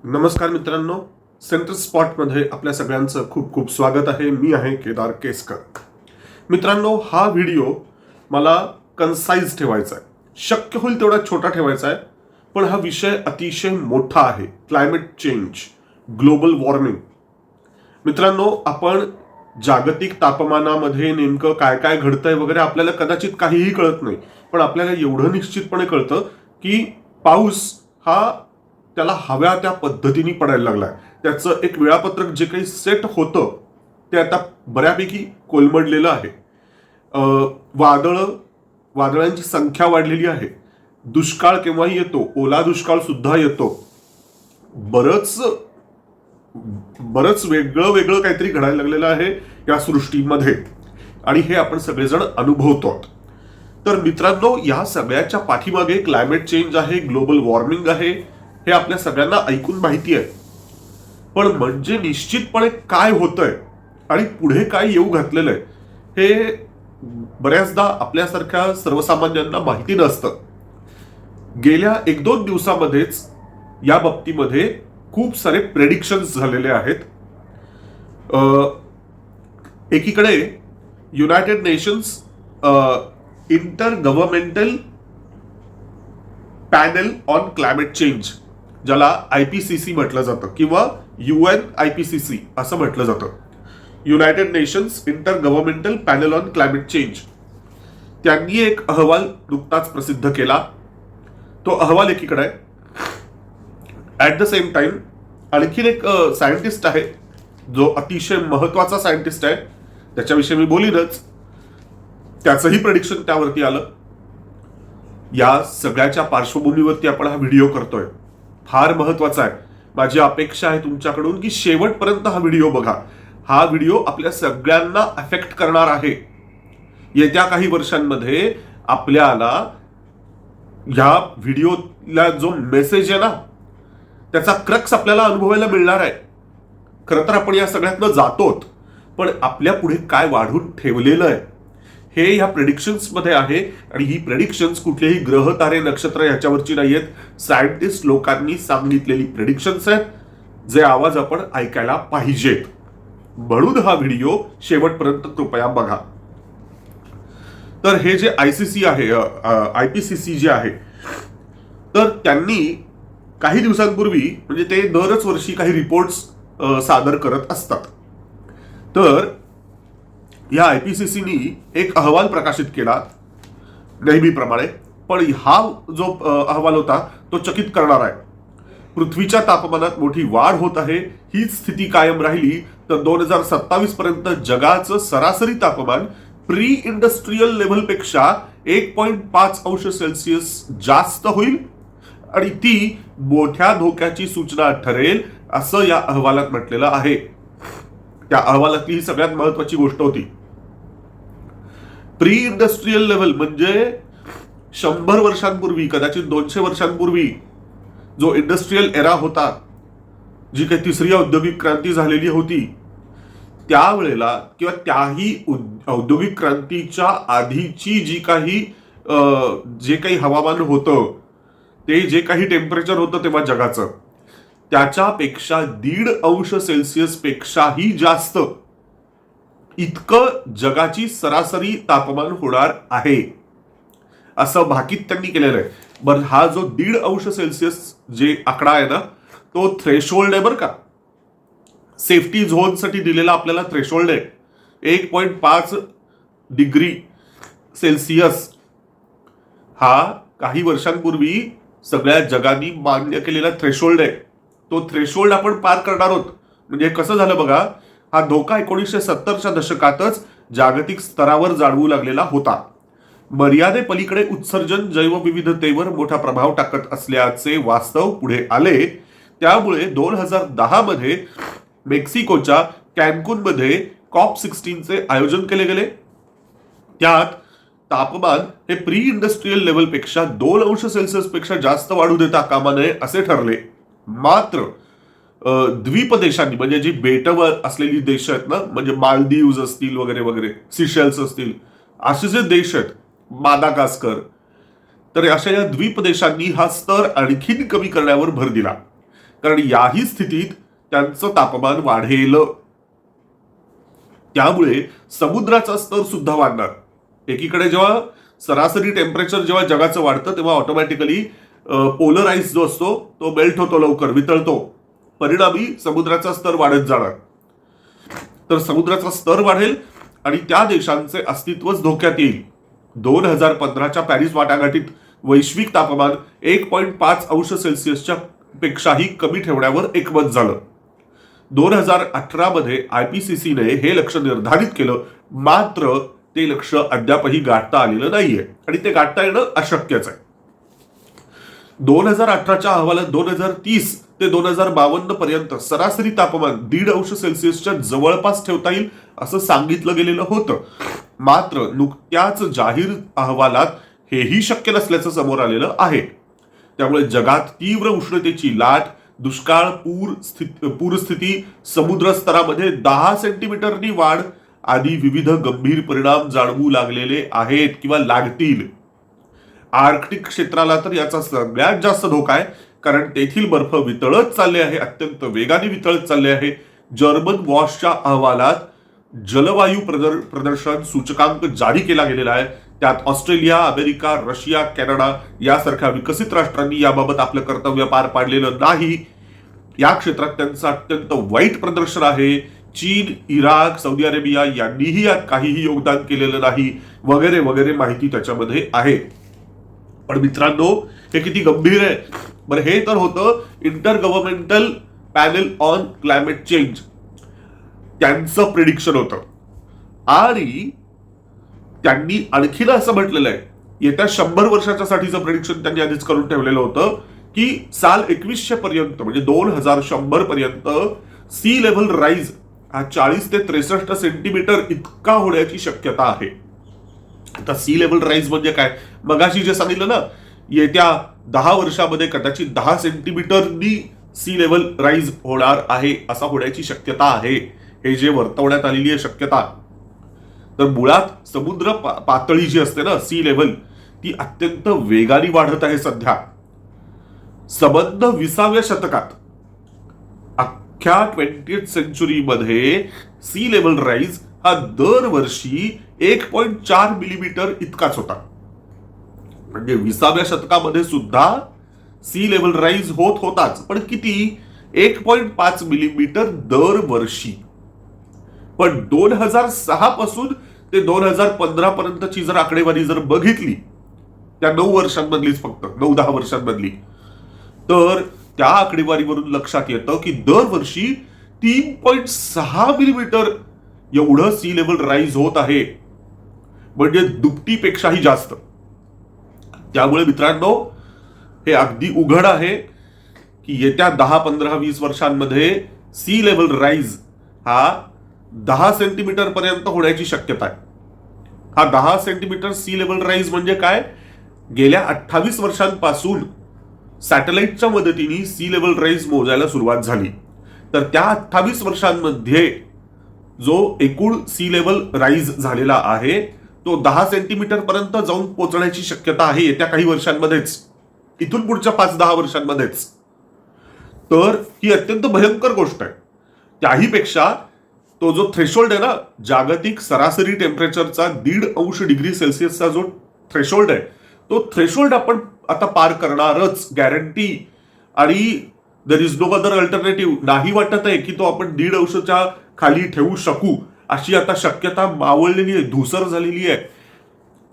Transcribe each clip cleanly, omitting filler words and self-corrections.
नमस्कार मित्रांनो, सेंटर स्पॉटमध्ये आपल्या सगळ्यांचं खूप खूप स्वागत आहे. मी आहे केदार केसकर. मित्रांनो, हा व्हिडिओ मला कन्साइज ठेवायचा आहे, शक्य होईल तेवढा छोटा ठेवायचा आहे. पण हा विषय अतिशय मोठा आहे. Climate change, global warming. मित्रांनो, आपण जागतिक तापमानामध्ये नेमकं काय काय घडतंय वगैरे आपल्याला कदाचित काहीही कळत नाही. पण आपल्याला एवढं निश्चितपणे कळतं की पाऊस हा त्याला हव्या त्या पद्धतीने पडायला लागलाय. त्याचं एक वेळापत्रक जे काही सेट होतं ते आता बऱ्यापैकी कोलमडलेलं आहे. वादळांची संख्या वाढलेली आहे. दुष्काळ केव्हाही येतो, ओला दुष्काळ सुद्धा येतो. बरंच बरंच वेगळं वेगळं काहीतरी घडायला लागलेलं आहे या सृष्टीमध्ये, आणि हे आपण सगळेजण अनुभवतो. तर मित्रांनो, या सगळ्याच्या पाठीमागे क्लायमेट चेंज आहे, ग्लोबल वॉर्मिंग आहे, हे आपल्या सगळ्यांना ऐकून माहिती आहे. पण म्हणजे निश्चितपणे काय होतंय आणि पुढे काय येऊ घातलेलं आहे हे बऱ्याचदा आपल्यासारख्या सर्वसामान्यांना माहिती नसतं. गेल्या 1-2 दिवसामध्येच या बाबतीमध्ये खूप सारे प्रेडिक्शन्स झालेले आहेत. एकीकडे United nations inter governmental panel on climate change, ज्याला IPCC म्हटलं जातं किंवा UNIPCC असं म्हटलं जातं, United nations inter governmental panel on climate change, त्यांनी एक अहवाल नुकताच प्रसिद्ध केला. तो अहवाल एकीकडे आहे. ऍट द सेम टाइम आणखीन एक सायंटिस्ट आहे जो अतिशय महत्वाचा सायंटिस्ट आहे, त्याच्याविषयी मी बोलीनच, त्याचंही प्रेडिक्शन त्यावरती आलं. या सगळ्याच्या पार्श्वभूमीवरती आपण हा व्हिडिओ करतोय. फार महत्वाचा आहे. माझी अपेक्षा आहे तुमच्याकडून की शेवटपर्यंत हा व्हिडिओ बघा. हा व्हिडिओ आपल्या सगळ्यांना अफेक्ट करणार आहे. येत्या काही वर्षांमध्ये आपल्याला ह्या व्हिडिओला जो मेसेज आहे ना, त्याचा क्रक्स आपल्याला अनुभवायला मिळणार आहे. खरं तर आपण या सगळ्यातनं जातोत, पण आपल्या पुढे काय वाढून ठेवलेलं आहे हे ह्या प्रेडिक्शन्स मध्ये आहे. आणि ही प्रेडिक्शन्स कुठलेही ग्रह तारे नक्षत्र ह्याच्यावरची नाही आहेत. सायंटिस्ट लोकांनी सांगितलेली प्रेडिक्शन्स आहेत, जे आवाज आपण ऐकायला पाहिजेत. म्हणून हा व्हिडिओ शेवटपर्यंत कृपया बघा. तर हे जे ICC आहे, IPCC जे आहे, तर त्यांनी काही दिवसांपूर्वी, म्हणजे ते दरच वर्षी काही रिपोर्ट्स सादर करत असतात. तर या IPCCनी एक अहवाल प्रकाशित केला नेहमीप्रमाणे. पण हा जो अहवाल होता तो चकित करणार आहे. पृथ्वीच्या तापमानात मोठी वाढ होत आहे. हीच स्थिती कायम राहिली तर 2027 पर्यंत जगाचं सरासरी तापमान प्री इंडस्ट्रियल लेव्हलपेक्षा 1.5 अंश सेल्सिअस जास्त होईल, आणि ती मोठ्या धोक्याची सूचना ठरेल असं या अहवालात म्हटलेलं आहे. त्या अहवालातली ही सगळ्यात महत्वाची गोष्ट होती. प्री इंडस्ट्रियल लेव्हल म्हणजे 100 वर्षांपूर्वी, कदाचित 200 वर्षांपूर्वी जो इंडस्ट्रियल एरा होता, जी काही तिसरी औद्योगिक क्रांती झालेली होती, त्यावेळेला किंवा त्याही औद्योगिक क्रांतीच्या आधीची जी काही जे काही हवामान होतं, ते जे काही टेम्परेचर होतं तेव्हा जगाचं, त्याच्यापेक्षा 1.5 अंश सेल्सिअस पेक्षाही जास्त इतकं जगाची सरासरी तापमान होणार आहे असं भाकीत त्यांनी केलेलं आहे. बरं, हा जो 1.5 अंश सेल्सिअस जे आकडा आहे ना, तो थ्रेशोल्ड आहे बरं का. सेफ्टी झोनसाठी दिलेला आपल्याला थ्रेशोल्ड आहे. 1.5 डिग्री सेल्सिअस हा काही वर्षांपूर्वी सगळ्या जगांनी मान्य केलेला थ्रेशोल्ड आहे. तो थ्रेशोल्ड आपण पार करणार आहोत. म्हणजे कसं झालं बघा, हा धोका 1970च्या दशकातच जागतिक स्तरावर जाणवू लागलेला होता. मर्यादेपलीकडे उत्सर्जन जैवविविधतेवर मोठा प्रभाव टाकत असल्याचे वास्तव पुढे आले. त्यामुळे 2010 मध्ये मेक्सिकोच्या कॅन्कुनमध्ये COP16चे आयोजन केले गेले. त्यात तापमान हे प्री इंडस्ट्रियल लेव्हलपेक्षा 2 अंश सेल्सिअस पेक्षा जास्त वाढू देता कामा नये असे ठरले. मात्र द्वीप देशांनी, म्हणजे जी बेटवर असलेली देश आहेत ना, म्हणजे मालदीव्स असतील वगैरे वगैरे, सिशेल्स असतील, असे जे देश आहेत, मादागास्कर, तर अशा या द्वीप देशांनी हा स्तर आणखीन कमी करण्यावर भर दिला. कारण याही स्थितीत त्यांचं तापमान वाढेल. त्यामुळे समुद्राचा स्तर सुद्धा वाढणार. एकीकडे जेव्हा सरासरी टेम्परेचर जेव्हा जगाचं वाढतं तेव्हा ऑटोमॅटिकली पोलर आईस जो असतो तो मेल्ट होतो, लवकर वितळतो. परिणामी समुद्राचा स्तर वाढत जाणार. तर समुद्राचा स्तर वाढेल आणि त्या देशांचे अस्तित्वच धोक्यात येईल. 2015च्या पॅरिस वाटाघाटीत वैश्विक तापमान 1.5 अंश सेल्सिअसच्या पेक्षाही कमी ठेवण्यावर एकमत झालं. 2018 मध्ये आयपीसीसीने हे लक्ष्य निर्धारित केलं, मात्र ते लक्ष्य अद्यापही गाठता आलेलं नाहीये आणि ते गाठता येणं अशक्यच आहे. 2018च्या अहवालात 2030 ते 2052 पर्यंत सरासरी तापमान 1.5 अंश सेल्सिअसच्या जवळपास ठेवता येईल असं सांगितलं गेलेलं होतं. मात्र नुकत्याच जाहीर अहवालात हेही शक्य नसल्याचं समोर आलेलं आहे. त्यामुळे जगात तीव्र उष्णतेची लाट, दुष्काळ, पूरस्थिती, समुद्र स्तरामध्ये 10 सेंटीमीटरनी वाढ आदी विविध गंभीर परिणाम जाणवू लागलेले आहेत किंवा लागतील. आर्क्टिक क्षेत्राला तर याचा सगळ्यात जास्त धोका आहे, कारण तेथील बर्फ वितळत चालले आहे, अत्यंत वेगाने वितळत चालले आहे. जर्मन वॉशच्या अहवालात जलवायू प्रदर्शन सूचकांक जारी केला गेलेला आहे. त्यात ऑस्ट्रेलिया, अमेरिका, रशिया, कॅनडा यासारख्या विकसित राष्ट्रांनी याबाबत आपलं कर्तव्य पार पाडलेलं नाही. या क्षेत्रात त्यांचं अत्यंत वाईट प्रदर्शन आहे. चीन, इराक, सौदी अरेबिया यांनीही यात काहीही योगदान केलेलं नाही, वगैरे वगैरे माहिती त्याच्यामध्ये आहे. पण मित्रांनो, हे किती गंभीर आहे बरं. हे तर होतं inter governmental panel on climate change, त्यांचं प्रिडिक्शन होतं. आणि त्यांनी आणखीन असं म्हटलेलं आहे, येत्या 100 वर्षाच्या साठीचं प्रिडिक्शन त्यांनी आधीच करून ठेवलेलं होतं की साल 2100 पर्यंत म्हणजे 2100 पर्यंत सी लेव्हल राईज हा 40 ते 63 सेंटीमीटर इतका होण्याची शक्यता आहे. आता सी लेव्हल राईज म्हणजे काय? मगाशी जे सांगितलं ना, येत्या 10 वर्षामध्ये कदाचित 10 सेंटीमीटरनी सी लेव्हल राईज होणार आहे, असा होण्याची शक्यता आहे. हे जे वर्तवण्यात आलेली आहे शक्यता, तर मुळात समुद्र पातळी जी असते ना, सी लेव्हल, ती अत्यंत वेगाने वाढत आहे सध्या. संबंध 20व्या शतकात अख्ख्या 20th सेंचुरीमध्ये सी लेव्हल राईज हा दरवर्षी 1.4 मिलीमीटर इतकाच होता. म्हणजे 20व्या शतकामध्ये सुद्धा सी लेव्हल राईज होत होताच, पण किती? 1.5 मिलीमीटर दरवर्षी. पण 2006 पासून ते 2015 पर्यंतची जर आकडेवारी जर बघितली, त्या 9 वर्षांमधलीच, फक्त 9-10 वर्षांमधली, तर त्या आकडेवारीवरून लक्षात येतं की दरवर्षी 3.6 मिलीमीटर एवढं सी लेव्हल राईज होत आहे, म्हणजे दुपटीपेक्षाही जास्त. त्यामुळे मित्रांनो, हे अगदी उघड आहे की येत्या 10, 15, 20 वर्षांमध्ये सी लेव्हल राईज हा 10 सेंटीमीटर पर्यंत होण्याची शक्यता आहे. हा 10 सेंटीमीटर सी लेव्हल राईज म्हणजे काय? गेल्या 28 वर्षांपासून सॅटेलाइटच्या मदतीने सी लेव्हल राईज मोजायला सुरुवात झाली. तर त्या 28 वर्षांमध्ये जो एकूण सी लेव्हल राईज झालेला आहे तो 10 सेंटीमीटर पर्यंत जाऊन पोहोचण्याची शक्यता आहे येत्या काही वर्षांमध्येच, इथून पुढच्या 5-10 वर्षांमध्येच. तर ही अत्यंत भयंकर गोष्ट आहे. त्याहीपेक्षा तो जो थ्रेशोल्ड आहे ना, जागतिक सरासरी टेम्परेचरचा 1.5 अंश डिग्री सेल्सिअसचा जो थ्रेशोल्ड आहे, तो थ्रेशोल्ड आपण आता पार करणारच, गॅरंटी. आणि there is no other alternative. नाही वाटत आहे की तो आपण 1.5 अंशच्या खाली ठेवू शकू, अशी आता शक्यता मावळलेली आहे, धुसर झालेली आहे.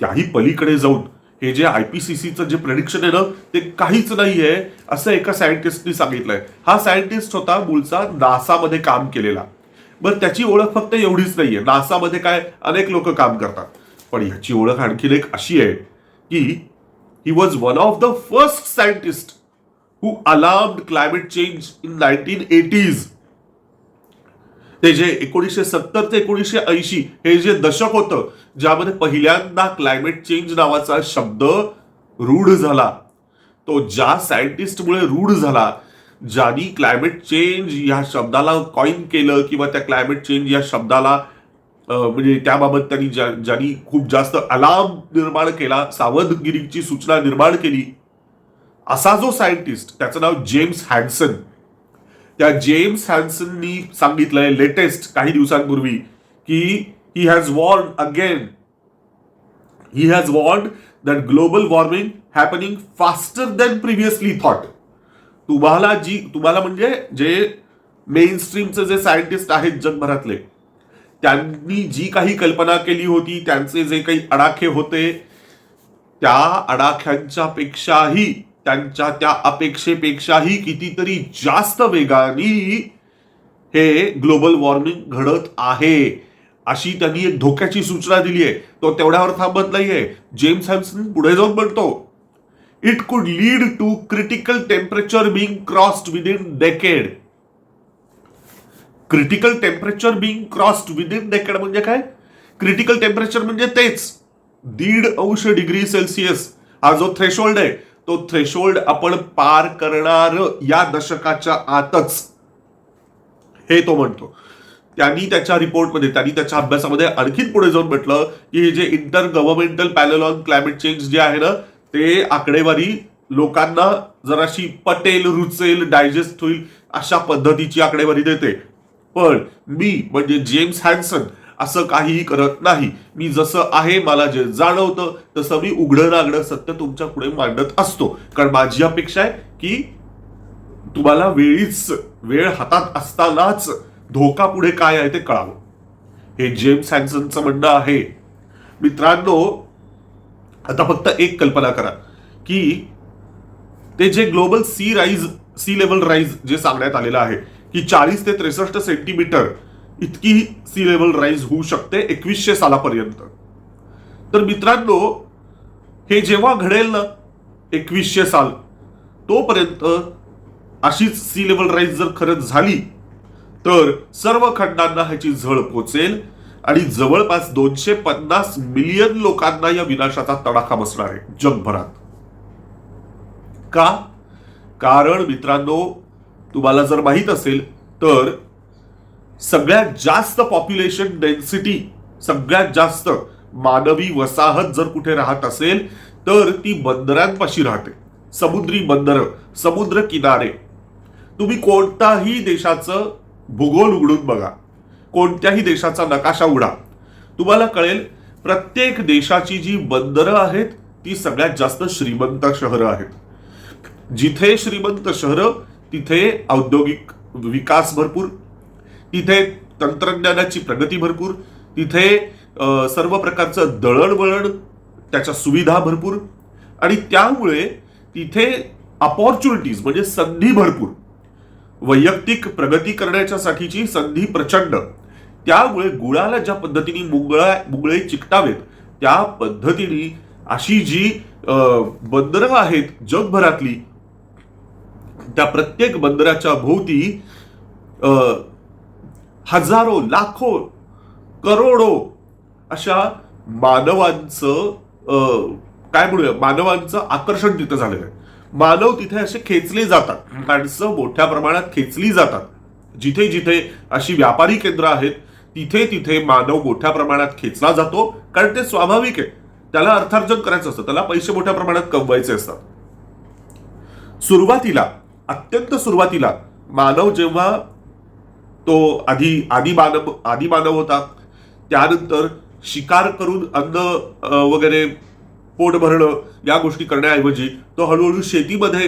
त्याही पलीकडे जाऊन हे जे आयपीसीसीचं जे प्रेडिक्शन आहे ना, ते काहीच नाहीये असं एका सायंटिस्टनी सांगितलंय. हा सायंटिस्ट होता मूळचा नासामध्ये काम केलेला. बरं, त्याची ओळख फक्त एवढीच नाहीये. नासामध्ये काय अनेक लोक काम करतात, पण ह्याची ओळख आणखीन एक अशी आहे की he was one of the first scientist who alarmed climate change in 1980s. ते जे 1970 ते 1980 हे जे दशक होतं, ज्यामध्ये पहिल्यांदा क्लायमेट चेंज नावाचा शब्द रूढ झाला, तो ज्या सायंटिस्टमुळे रूढ झाला, ज्यांनी क्लायमेट चेंज या शब्दाला कॉइन केलं किंवा त्या क्लायमेट चेंज या शब्दाला म्हणजे त्याबाबत त्यांनी ज्यांनी खूप जास्त अलार्म निर्माण केला, सावधगिरीची सूचना निर्माण केली, असा जो सायंटिस्ट, त्याचं नाव जेम्स हॅडसन. त्या जेम्स हॅन्सननी सांगितलंय लेटेस्ट काही दिवसांपूर्वी की he has warned again, he has warned that global warming happening faster than previously thought. तुम्हाला म्हणजे जे मेन स्ट्रीमचे जे सायंटिस्ट आहेत जगभरातले, त्यांनी जी काही कल्पना केली होती, त्यांचे जे काही आडाखे होते, त्या आडाख्यांच्या पेक्षाही, त्यांच्या त्या अपेक्षेपेक्षाही कितीतरी जास्त वेगाने हे ग्लोबल वॉर्मिंग घडत आहे, अशी त्यांनी एक धोक्याची सूचना दिली आहे. तो तेवढ्यावर थांबत नाहीये. जेम्स हॅन्सन पुढे जाऊन म्हणतो, it could lead to critical temperature being crossed within decade. Critical temperature being crossed within decade म्हणजे काय? क्रिटिकल टेम्परेचर म्हणजे तेच 1.5 डिग्री सेल्सिअस हा जो थ्रेशोल्ड आहे, तो थ्रेशोल्ड आपण पार करणार या दशकाच्या आतच, हे तो म्हणतो. त्यांनी त्याच्या रिपोर्टमध्ये, त्यांनी त्याच्या अभ्यासामध्ये आणखीन पुढे जाऊन म्हटलं की हे जे inter governmental panel on climate change जे आहे ना, ते आकडेवारी लोकांना जराशी पटेल, रुचेल, डायजेस्ट होईल अशा पद्धतीची आकडेवारी देते. पण मी म्हणजे जेम्स हॅन्सन असं काहीही करत नाही. मी जसं आहे, मला जे जाणवतं तसं मी उघडं नागडं सत्य तुमच्या पुढे मांडत असतो. कारण माझी अपेक्षा आहे की तुम्हाला वेळ हातात असतानाच धोका पुढे काय आहे ते कळावं. हे जेम्स हॅन्सनचं म्हणणं आहे. मित्रांनो, आता फक्त एक कल्पना करा की ते जे ग्लोबल सी लेवल राईज जे सांगण्यात आलेलं आहे की 40 ते 63 सेंटीमीटर इतकी सी लेवल राईज होऊ शकते 2100 सालापर्यंत. तर मित्रांनो, हे जेव्हा घडेल ना 2100 साल, तोपर्यंत अशीच सी लेवल राईज जर खरंच झाली तर सर्व खंडांना ह्याची झळ पोचेल आणि जवळपास 250 मिलियन लोकांना या विनाशाचा तडाखा बसणार आहे जगभरात. का? कारण मित्रांनो, तुम्हाला जर माहित असेल तर सगळ्यात जास्त पॉप्युलेशन डेन्सिटी, सगळ्यात जास्त मानवी वसाहत जर कुठे राहत असेल तर ती बंदरांपाशी राहते. समुद्री बंदर, समुद्र किनारे. तुम्ही कोणताही देशाचं भूगोल उघडून बघा, कोणत्याही देशाचा नकाशा उघडा, तुम्हाला कळेल प्रत्येक देशाची जी बंदरं आहेत ती सगळ्यात जास्त श्रीमंत शहरं आहेत. जिथे श्रीमंत शहरं तिथे औद्योगिक विकास भरपूर, तिथे तंत्रज्ञानाची प्रगती भरपूर, तिथे सर्व प्रकारचं दळणवळण, त्याच्या सुविधा भरपूर, आणि त्यामुळे तिथे अपॉर्च्युनिटीज म्हणजे संधी भरपूर, वैयक्तिक प्रगती करण्याच्यासाठीची संधी प्रचंड. त्यामुळे गुळाला ज्या पद्धतीने मुंगळे चिकटावेत त्या पद्धतीने अशी जी बंदरं आहेत जगभरातली, त्या प्रत्येक बंदराच्या भोवती हजारो, लाखो, करोडो अशा मानवांचं काय म्हणूया, मानवांचं आकर्षण तिथं झालेलं आहे. मानव तिथे असे खेचले जातात, माणसं मोठ्या प्रमाणात खेचली जातात. जिथे जिथे अशी व्यापारी केंद्र आहेत तिथे तिथे मानव मोठ्या प्रमाणात खेचला जातो, कारण ते स्वाभाविक आहे. त्याला अर्थार्जन करायचं असतं, त्याला पैसे मोठ्या प्रमाणात कमवायचे असतात. सुरुवातीला, अत्यंत सुरुवातीला मानव जेव्हा तो आदी मानव होता, त्यानंतर शिकार करून अन्न वगैरे पोट भरणं या गोष्टी करण्याऐवजी तो हळूहळू शेतीमध्ये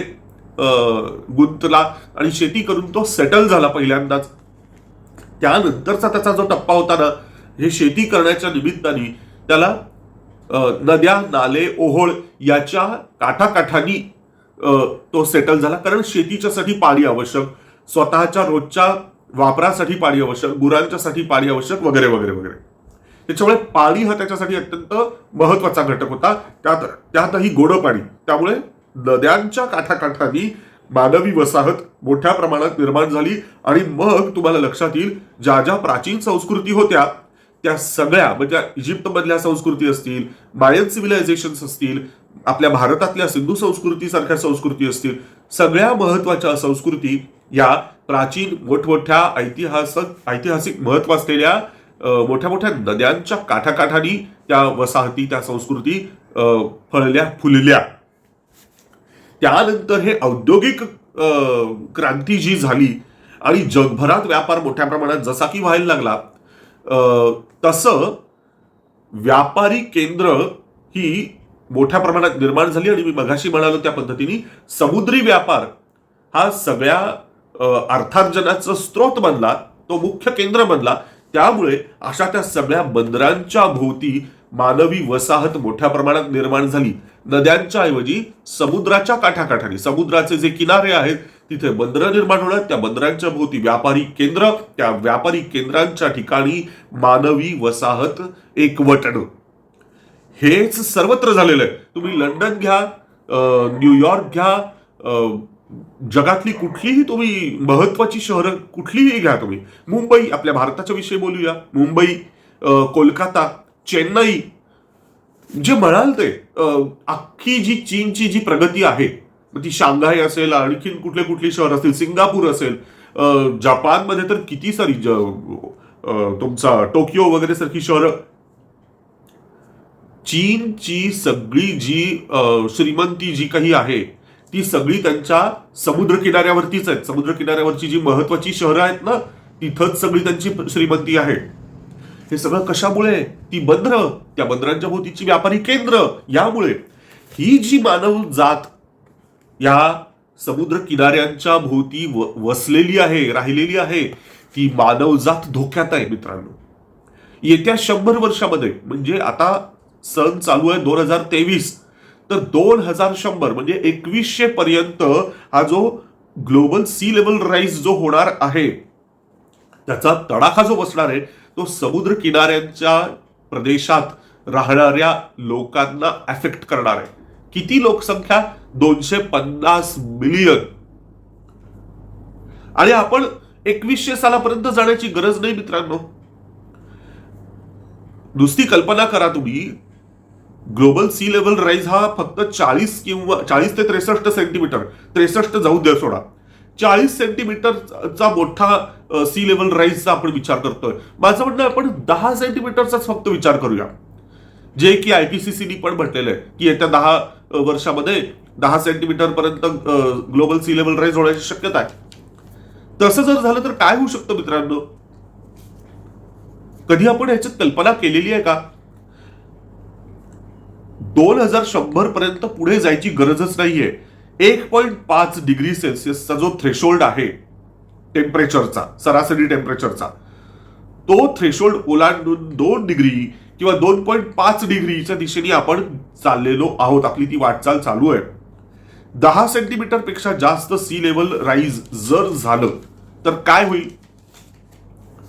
गुंतला आणि शेती करून तो सेटल झाला पहिल्यांदाच. त्यानंतरचा त्याचा जो टप्पा होता ना, हे शेती करण्याच्या निमित्ताने त्याला नद्या, नाले, ओहोळ याच्या काठाकाठानी तो सेटल झाला. कारण शेतीच्यासाठी पाणी आवश्यक, स्वतःच्या रोजच्या वापरासाठी पाणी आवश्यक, गुरांच्यासाठी पाणी आवश्यक, वगैरे वगैरे वगैरे. त्याच्यामुळे पाणी हा त्याच्यासाठी अत्यंत महत्वाचा घटक होता. त्यातही गोड पाणी. त्यामुळे नद्यांच्या काठाकाठानी मानवी वसाहत मोठ्या प्रमाणात निर्माण झाली. आणि मग तुम्हाला लक्षात येईल, ज्या ज्या प्राचीन संस्कृती होत्या त्या सगळ्या, म्हणजे इजिप्तमधल्या संस्कृती असतील, मायन सिव्हिलायझेशन्स असतील, आपल्या भारतातल्या सिंधू संस्कृती सारख्या संस्कृती असतील, सगळ्या महत्वाच्या संस्कृती या प्राचीन मोठमोठ्या ऐतिहासिक महत्व असलेल्या मोठ्या मोठ्या नद्यांच्या काठाकाठानी त्या वसाहती, त्या संस्कृती फळल्या, फुलल्या. त्यानंतर हे औद्योगिक क्रांती जी झाली आणि जगभरात व्यापार मोठ्या प्रमाणात जसा की व्हायला लागला तसं व्यापारी केंद्र ही मोठ्या प्रमाणात निर्माण झाली. आणि मी मगाशी म्हणालो त्या पद्धतीने समुद्री व्यापार हा सगळ्या अर्थार्जनाचा स्रोत बनला, तो मुख्य केंद्र बनला. त्यामुळे अशा त्या सगळ्या बंदरांच्या भोवती मानवी वसाहत मोठ्या प्रमाणात निर्माण झाली. नद्यांच्या ऐवजी समुद्राच्या काठाकाठाने, समुद्राचे जे किनारे आहेत तिथे बंदरं निर्माण होणार, त्या बंदरांच्या भोवती व्यापारी केंद्र, त्या व्यापारी केंद्रांच्या ठिकाणी मानवी वसाहत एकवटणं, हेच सर्वत्र झालेलं आहे. तुम्ही लंडन घ्या, न्यूयॉर्क घ्या, जगातली कुठलीही तुम्ही महत्वाची शहरं कुठलीही घ्या तुम्ही, मुंबई, आपल्या भारताच्या विषयी बोलूया, मुंबई, कोलकाता, चेन्नई, जे म्हणाल ते अख्खी जी चीनची जी प्रगती आहे, ती शांघाय असेल, आणखीन कुठली शहर असतील, सिंगापूर असेल, जपानमध्ये तर किती सारी तुमचा टोकियो वगैरे सारखी शहरं, चीनची सगळी जी श्रीमंती जी काही आहे ती सगळी त्यांच्या समुद्र किनाऱ्यावरतीच आहेत. समुद्र किनाऱ्यावरची जी महत्वाची शहरं आहेत ना, तिथंच सगळी त्यांची श्रीमंती आहे. हे सगळं कशामुळे? ती बंदरं, त्या बंदरांच्या भोवतीची व्यापारी केंद्र, यामुळे ही जी मानव जात या समुद्र किनाऱ्यांच्या भोवती वसलेली आहे, राहिलेली आहे, ती मानव जात धोक्यात आहे मित्रांनो. येत्या 100 वर्षामध्ये, म्हणजे आता सन चालू आहे 2023, तर 2100 म्हणजे 2100 पर्यंत हा जो ग्लोबल सी लेवल राईज जो होणार आहे त्याचा तडाखा जो बसणार आहे तो समुद्र किनाऱ्यांच्या प्रदेशात राहणाऱ्या लोकांना अफेक्ट करणार आहे. किती लोकसंख्या? 250 मिलियन. आणि आपण 2100 सालापर्यंत जाण्याची गरज नाही मित्रांनो. नुसती कल्पना करा तुम्ही, ग्लोबल सी लेवल राईज हा फक्त 40 ते 63 सेंटीमीटर, 63 जाऊ द्या सोडा, 40 सेंटीमीटरचा मोठा सी लेवल राईजचा आपण विचार करतोय. माझं म्हणणं आपण 10 सेंटीमीटरचाच फक्त विचार करूया, जे की आयपीसीसीनी पण म्हटलेलं आहे की येत्या 10 वर्षामध्ये 10 सेंटीमीटर पर्यंत ग्लोबल सी लेवल राईज होण्याची शक्यता आहे. तसं जर झालं तर काय होऊ शकतं मित्रांनो? कधी आपण ह्याच्यात कल्पना केलेली आहे का? 2100 पर्यंत पुढे जायची गरजच नाहीये. 1.5 डिग्री सेल्सिअसचा जो थ्रेशोल्ड आहे टेम्परेचरचा, सरासरी टेम्परेचरचा, तो थ्रेशोल्ड ओलांडून 2 डिग्री किंवा 2.5 डिग्रीच्या दिशेने आपण चाललेलो आहोत. आपली ती वाटचाल चालू आहे. 10 सेंटीमीटर पेक्षा जास्त सी लेवल राईज जर झालं तर काय होईल?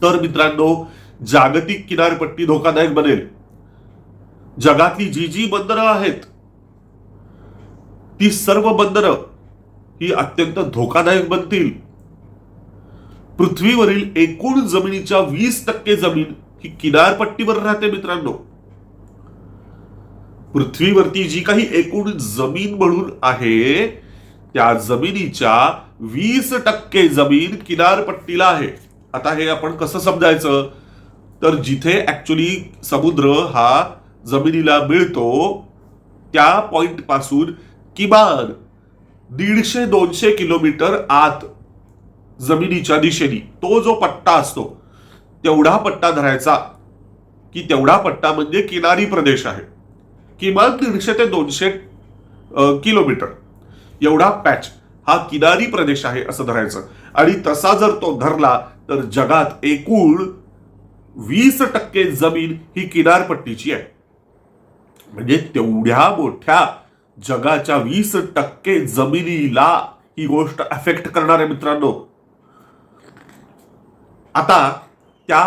तर मित्रांनो, जागतिक किनारपट्टी धोकादायक बनेल. जगातली जी बंदरं आहेत ती सर्व बंदरं ही अत्यंत धोकादायक बनतील. पृथ्वीवरील एकूण जमिनीच्या 20% जमीन ही किनारपट्टीवर राहते मित्रांनो. पृथ्वीवरती जी काही एकूण जमीन म्हणून आहे त्या जमिनीच्या 20% जमीन किनारपट्टीला आहे. आता हे आपण कसं समजायचं? तर जिथे ऍक्च्युली समुद्र हा जमिनीला मिळतो त्या पॉइंट पासून किमान 150-200 किलोमीटर आत जमिनीच्या दिशेने तो जो पट्टा असतो तेवढा पट्टा धरायचा, की तेवढा पट्टा म्हणजे किनारी प्रदेश आहे. किमान 150 ते 200 किलोमीटर एवढा पॅच हा किनारी प्रदेश आहे असं धरायचं. आणि तसा जर तो धरला तर जगात एकूण 20% जमीन ही किनारपट्टीची आहे. म्हणजे तेवढ्या मोठ्या जगाच्या 20% जमिनीला ही गोष्ट अफेक्ट करणार आहे मित्रांनो. आता त्या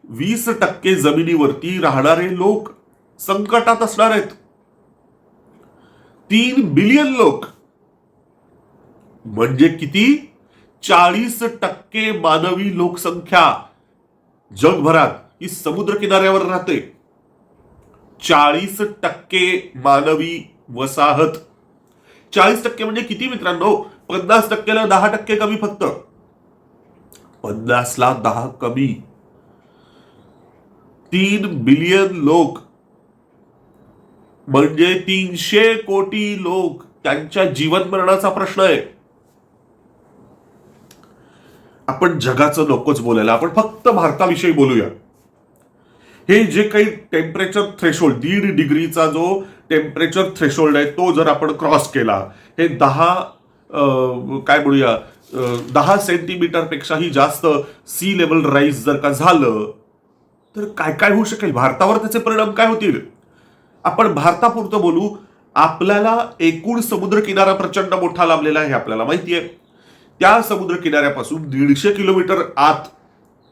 20% जमिनीवरती राहणारे लोक संकटात असणार आहेत. 3 बिलियन लोक म्हणजे किती? 40% मानवी लोकसंख्या जगभरात ही समुद्र किनाऱ्यावर राहते. 40% मानवी वसाहत. 40% म्हणजे किती मित्रांनो? 50%ला 10% कमी, फक्त 50ला 10 कमी. 3 बिलियन लोक म्हणजे 300 कोटी लोक, त्यांच्या जीवन मरणाचा प्रश्न आहे. आपण जगाचं नकोच बोलायला, आपण फक्त भारताविषयी बोलूया. हे जे काही टेम्परेचर थ्रेशोल्ड 1.5 डिग्रीचा जो टेम्परेचर थ्रेशोल्ड आहे तो जर आपण क्रॉस केला, हे 10 सेंटीमीटर पेक्षाही जास्त सी लेवल राईज जर का झालं तर काय काय होऊ शकेल, भारतावर त्याचे परिणाम काय होतील. आपण भारतापुरतं बोलू. आपल्याला एकूण समुद्र किनारा प्रचंड मोठा लाभलेला आहे, आपल्याला माहितीये. त्या समुद्र किनाऱ्यापासून 150 किलोमीटर आत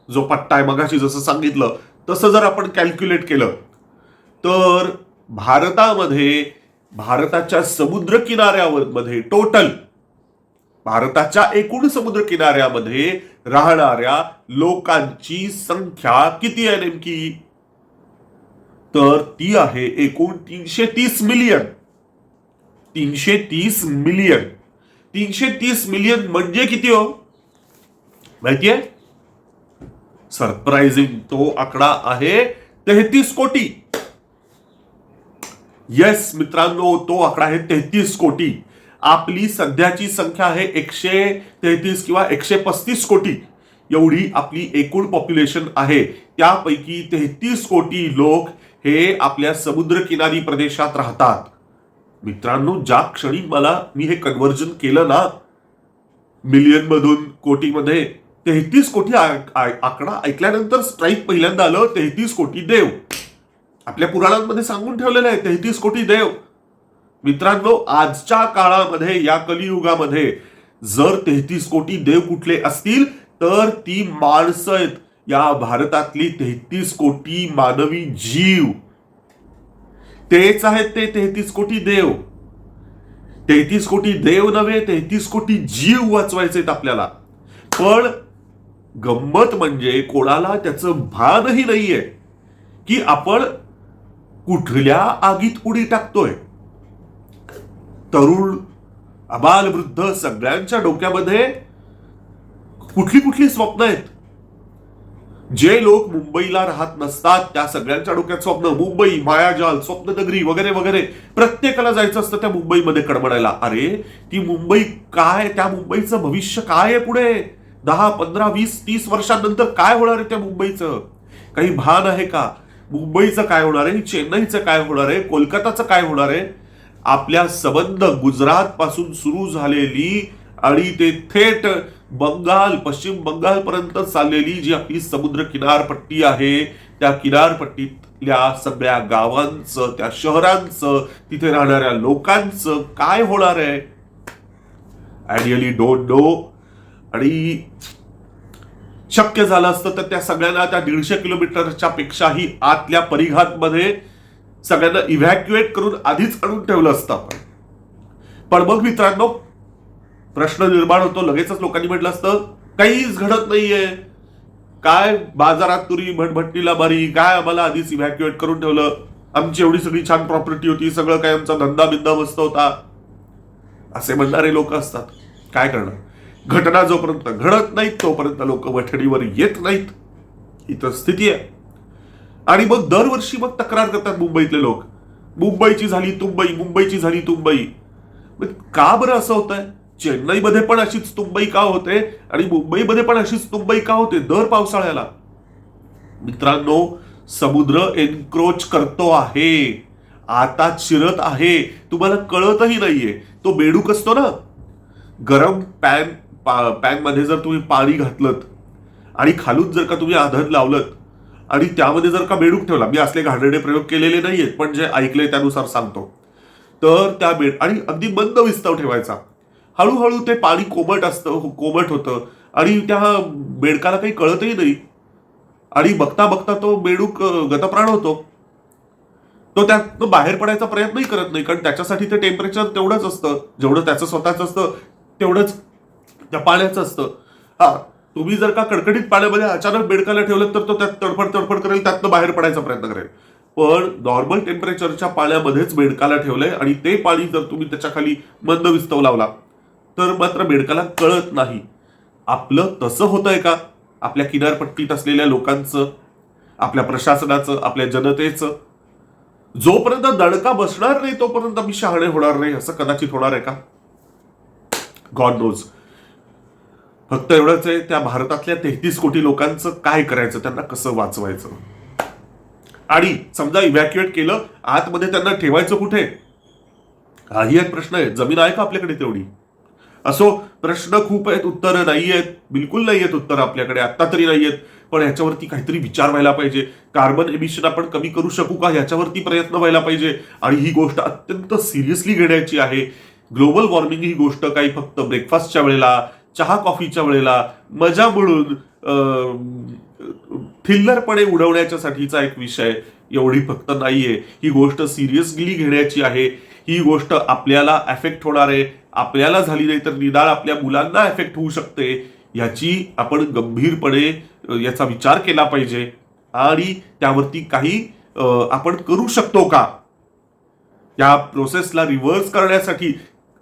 जो पट्टा आहे, मगाशी जसं सांगितलं तसं जर आपण कॅल्क्युलेट केलं तर भारताच्या समुद्र किनाऱ्यामध्ये टोटल भारताच्या एकूण समुद्र किनाऱ्यामध्ये राहणाऱ्या लोकांची संख्या किती आहे नेमकी, तर ती आहे एकूण 330 मिलियन. 330 मिलियन. 330 मिलियन म्हणजे किती हो माहितीये? सरप्राइझिंग तो आकडा आहे 33 कोटी. येस मित्रांनो, तो आकडा आहे 33 कोटी. आपली सध्याची संख्या आहे 133 किंवा 135 कोटी. एवढी आपली एकूण पॉप्युलेशन आहे. त्यापैकी 33 कोटी लोक हे आपल्या समुद्रकिनारी प्रदेशात राहतात. मित्रांनो, ज्या क्षणी मी हे कन्व्हर्जन केलं ना मिलियन मधून कोटीमध्ये, 33 कोटी आकडा ऐकल्यानंतर स्ट्राईक पहिल्यांदा आलं. 33 कोटी देव आपल्या पुराणांमध्ये सांगून ठेवलेलं आहे. 33 कोटी देव. मित्रांनो, आजच्या काळामध्ये या कलियुगामध्ये जर 33 कोटी देव कुठले असतील तर ती माणसं आहेत. या भारतातली 33 कोटी मानवी जीव तेच आहेत ते 33 कोटी देव. 33 कोटी देव नव्हे, 33 कोटी जीव वाचवायचे आपल्याला. पण गंमत म्हणजे कोणाला त्याचं भानही नाहीये की आपण कुठल्या आगीत उडी टाकतोय. तरुण अबाल वृद्ध सगळ्यांच्या डोक्यामध्ये कुठली कुठली स्वप्न आहेत. जे लोक मुंबईला राहत नसतात त्या सगळ्यांच्या डोक्यात स्वप्न, मुंबई मायाजाल, स्वप्ननगरी वगैरे वगैरे. प्रत्येकाला जायचं असतं त्या मुंबईमध्ये कडमडायला. अरे ती मुंबई काय, त्या मुंबईचं भविष्य काय आहे पुढे 10, 15, 20, 30 वर्षांनंतर काय होणार आहे त्या मुंबईचं? काही भान आहे का? मुंबईचं काय होणार आहे, चेन्नईचं काय होणार आहे, कोलकाताचं काय होणार आहे? आपल्या संबंध गुजरात पासून सुरू झालेली आणि ते थेट पश्चिम बंगाल पर्यंत चाललेली जी आपली समुद्र किनारपट्टी आहे, त्या किनारपट्टीतल्या सगळ्या गावांचं, त्या शहरांचं, तिथे राहणाऱ्या लोकांचं काय होणार आहे? I really don't know. आणि शक्य झालं असतं तर त्या सगळ्यांना त्या 150 किलोमीटरच्या पेक्षाही आतल्या परिघातमध्ये सगळ्यांना इव्हॅक्युएट करून आधीच आणून ठेवलं असतं आपण. पण मग मित्रांनो प्रश्न निर्माण होतो. लगेचच लोकांनी म्हटलं असतं काहीच घडत नाहीये, काय बाजारात तुरी भटभट्टीला बारी, काय आम्हाला आधीच इव्हॅक्युएट करून ठेवलं, आमची एवढी सगळी छान प्रॉपर्टी होती, सगळं काय आमचा धंदा बिंदा मस्त होता, असे म्हणणारे लोक असतात. काय करणार? घटना जोपर्यंत घडत नाहीत तोपर्यंत लोक वठणीवर येत नाहीत. ही तर स्थिती आहे. आणि मग दरवर्षी मग तक्रार करतात मुंबईतले लोक, मुंबईची झाली तुंबई, मुंबईची झाली तुंबई. का बरं असं होतंय? चेन्नईमध्ये पण अशीच तुंबई का होते आणि मुंबईमध्ये पण अशीच तुंबई का होते दर पावसाळ्याला? मित्रांनो, समुद्र एन्क्रोच करतो आहे, आता शिरत आहे, तुम्हाला कळतही नाहीये. तो बेडूक असतो ना, गरम पॅन मध्ये जर तुम्ही पाणी घातलं आणि खालून जर का तुम्ही आधन लावलं आणि त्यामध्ये जर का बेडूक ठेवला, मी असले घाणेरडे प्रयोग केलेले नाहीयेत पण जे ऐकले त्यानुसार सांगतो, तर त्या आणि अगदी मंद विस्तव ठेवायचा. हळूहळू ते पाणी कोमट होतं आणि त्या बेडकाला काही कळतही नाही आणि बघता बघता तो बेडूक गतप्राण होतो. तो त्यातनं बाहेर पडायचा प्रयत्नही करत नाही, कारण त्याच्यासाठी ते टेम्परेचर तेवढंच असतं जेवढं त्याचं स्वतःच असतं, तेवढंच त्या पाण्याचं असतं. तुम्ही जर का कडकडीत पाण्यामध्ये अचानक बेडकाला ठेवलं तर तो त्यात तडफड करेल, त्यातनं बाहेर पडायचा प्रयत्न करेल. पण नॉर्मल टेम्परेचरच्या पाण्यामध्येच बेडकाला ठेवलंय आणि ते पाणी जर तुम्ही त्याच्या खाली मंद विस्तव लावला तर मात्र बेडकाला कळत नाही. आपलं तसं होतंय का? आपल्या किनारपट्टीत असलेल्या लोकांचं, आपल्या प्रशासनाचं, आपल्या जनतेचं? जोपर्यंत दणका बसणार नाही तोपर्यंत आम्ही शहाणे होणार नाही असं कदाचित होणार आहे का? God knows. फक्त एवढंच आहे, त्या भारतातल्या 33 कोटी लोकांचं काय करायचं, त्यांना कसं वाचवायचं. आणि समजा इव्हॅक्युएट केलं, आतमध्ये त्यांना ठेवायचं कुठे, हाही एक प्रश्न आहे. जमीन आहे का आपल्याकडे तेवढी? असो, प्रश्न खूप आहेत, उत्तरं नाही आहेत, बिलकुल नाही आहेत उत्तरं आपल्याकडे, आत्ता तरी नाही आहेत. पण ह्याच्यावरती काहीतरी विचार व्हायला पाहिजे. कार्बन एमिशन आपण कमी करू शकू का, ह्याच्यावरती प्रयत्न व्हायला पाहिजे. आणि ही गोष्ट अत्यंत सिरियसली घेण्याची आहे. ग्लोबल वॉर्मिंग ही गोष्ट काही फक्त ब्रेकफास्टच्या वेळेला, चहा कॉफीच्या वेळेला, मजा म्हणून थिल्लरपणे उडवण्याच्यासाठीचा एक विषय एवढी फक्त नाहीये. ही गोष्ट सिरियसली घेण्याची आहे. ही गोष्ट आपल्याला अफेक्ट होणार आहे. आपल्याला झाली नाही तर निदान आपल्या मुलांना अफेक्ट होऊ शकते. याची आपण गंभीरपणे याचा विचार केला पाहिजे. आणि त्यावरती काही आपण करू शकतो का, या प्रोसेसला रिव्हर्स करण्यासाठी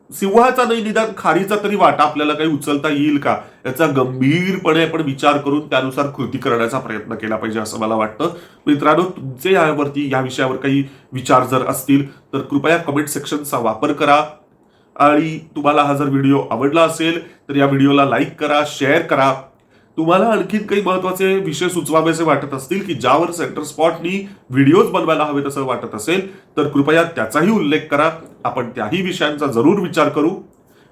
सिंहाचा नाही निदान खारीचा तरी वाटा आपल्याला काही उचलता येईल का, याचा गंभीरपणे आपण विचार करून त्यानुसार कृती करण्याचा प्रयत्न केला पाहिजे असं मला वाटतं. मित्रांनो, तुमचे यावरती या विषयावर काही विचार जर असतील तर कृपया कमेंट सेक्शनचा वापर करा. आणि तुम्हाला हा जर व्हिडिओ आवडला असेल तर या व्हिडिओला लाईक करा, शेअर करा. तुम्हाला आणखीन काही महत्वाचे विषय सुचवावेसे वाटत असतील की ज्यावर सेंटर स्पॉटनी व्हिडिओज बनवायला हवेत असं वाटत असेल तर कृपया त्याचाही उल्लेख करा. आपण त्याही विषयांचा जरूर विचार करू.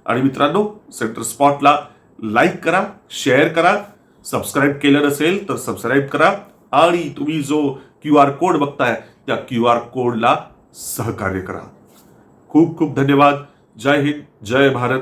आणि मित्रांनो, सेंटर स्पॉटला लाईक करा, शेअर करा, सबस्क्राईब केलं नसेल तर सबस्क्राईब करा. आणि तुम्ही जो QR कोड बघताय त्या QR कोडला सहकार्य करा. खूप खूप धन्यवाद. जय हिंद, जय भारत.